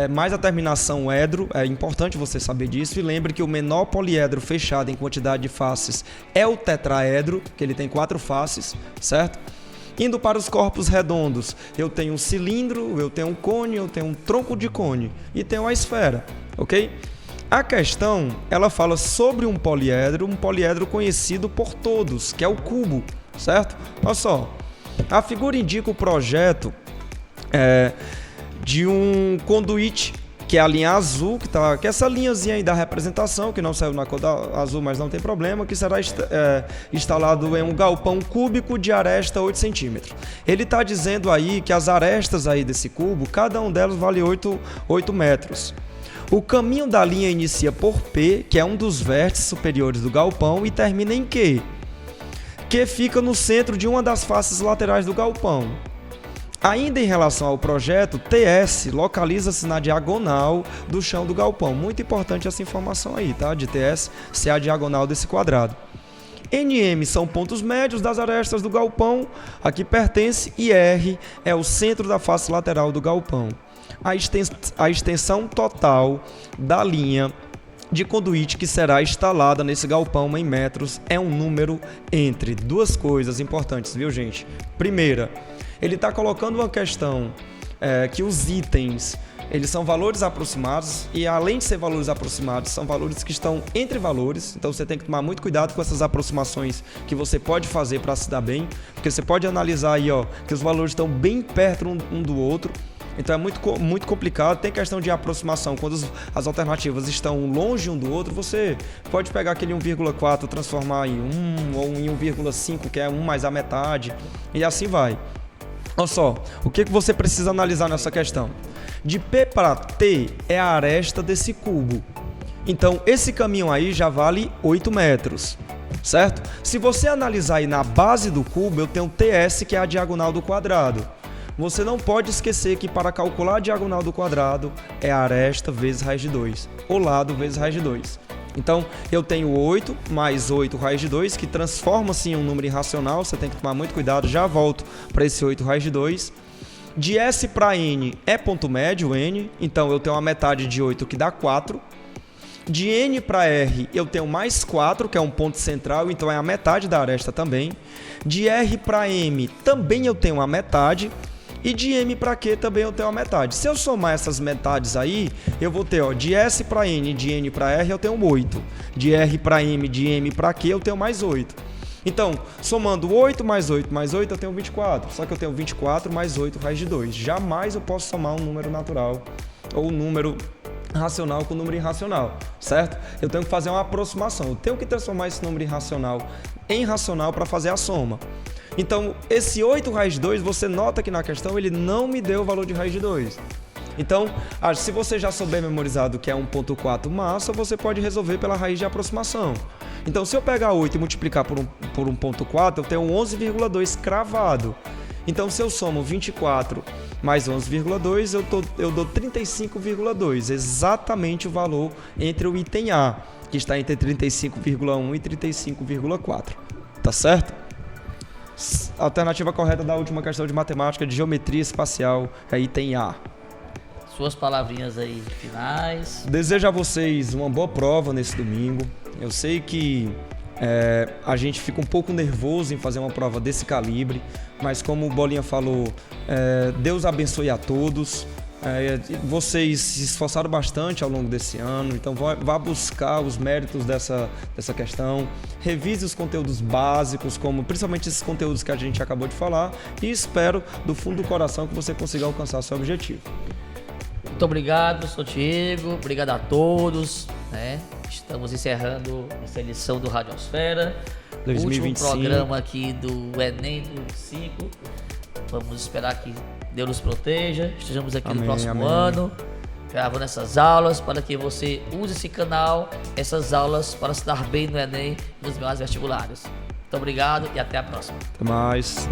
mais a terminação edro, é importante você saber disso. E lembre que o menor poliedro fechado em quantidade de faces é o tetraedro, que ele tem 4 faces, certo? Indo para os corpos redondos, eu tenho um cilindro, eu tenho um cone, eu tenho um tronco de cone e tenho a esfera, ok? A questão, ela fala sobre um poliedro conhecido por todos, que é o cubo, certo? Olha só, a figura indica o projeto de um conduíte, que é a linha azul, que é essa linhazinha aí da representação, que não saiu na cor azul, mas não tem problema, que será instalado em um galpão cúbico de aresta 8 centímetros. Ele está dizendo aí que as arestas aí desse cubo, cada um delas vale 8 metros. O caminho da linha inicia por P, que é um dos vértices superiores do galpão, e termina em Q, que fica no centro de uma das faces laterais do galpão. Ainda em relação ao projeto, TS localiza-se na diagonal do chão do galpão. Muito importante essa informação aí, tá? De TS ser a diagonal desse quadrado. NM são pontos médios das arestas do galpão, a que pertence, e R é o centro da face lateral do galpão. A extensão total da linha de conduíte que será instalada nesse galpão em metros é um número entre duas coisas importantes, viu, gente? Primeira, ele está colocando uma questão que os itens eles são valores aproximados, e além de ser valores aproximados, são valores que estão entre valores. Então você tem que tomar muito cuidado com essas aproximações que você pode fazer para se dar bem, porque você pode analisar aí, ó, que os valores estão bem perto um do outro. Então é muito complicado. Tem questão de aproximação. Quando as alternativas estão longe um do outro, você pode pegar aquele 1,4, transformar em 1, ou em 1,5, que é 1 mais a metade, e assim vai. Olha só, o que você precisa analisar nessa questão? De P para T é a aresta desse cubo. Então, esse caminho aí já vale 8 metros, certo? Se você analisar aí na base do cubo, eu tenho TS, que é a diagonal do quadrado. Você não pode esquecer que para calcular a diagonal do quadrado é a aresta vezes raiz de 2, ou lado vezes raiz de 2. Então, eu tenho 8 mais 8 raiz de 2, que transforma-se em um número irracional, você tem que tomar muito cuidado, já volto para esse 8 raiz de 2. De S para N é ponto médio, N, então eu tenho uma metade de 8 que dá 4. De N para R eu tenho mais 4, que é um ponto central, então é a metade da aresta também. De R para M também eu tenho uma metade. E de M para Q também eu tenho uma metade. Se eu somar essas metades aí, eu vou ter, ó, de S para N, de N para R eu tenho 8. De R para M, de M para Q eu tenho mais 8. Então, somando 8 mais 8 mais 8, eu tenho 24. Só que eu tenho 24 mais 8 raiz de 2. Jamais eu posso somar um número natural ou um número racional com número irracional, certo? Eu tenho que fazer uma aproximação. Eu tenho que transformar esse número irracional em racional para fazer a soma. Então, esse 8 raiz de 2, você nota que na questão ele não me deu o valor de raiz de 2. Então, se você já souber memorizado que é 1.4 massa, você pode resolver pela raiz de aproximação. Então, se eu pegar 8 e multiplicar por 1.4, eu tenho 11,2 cravado. Então, se eu somo 24 mais 11,2, eu dou 35,2, exatamente o valor entre o item A, que está entre 35,1 e 35,4. Tá certo? A alternativa correta da última questão de matemática de geometria espacial é item A. Suas palavrinhas aí finais. Desejo a vocês uma boa prova nesse domingo. Eu sei que a gente fica um pouco nervoso em fazer uma prova desse calibre, mas como o Bolinha falou, Deus abençoe a todos. Vocês se esforçaram bastante ao longo desse ano, então vá buscar os méritos dessa questão, revise os conteúdos básicos, como principalmente esses conteúdos que a gente acabou de falar, e espero do fundo do coração que você consiga alcançar seu objetivo. Muito obrigado, professor Diego, obrigado a todos, né? Estamos encerrando essa edição do Radiosfera, 2025. Último programa aqui do Enem 2025. Vamos esperar que Deus nos proteja, estejamos aqui no próximo ano, gravando essas aulas para que você use esse canal, essas aulas para se dar bem no Enem e nos demais vestibulares. Muito obrigado e até a próxima. Até mais.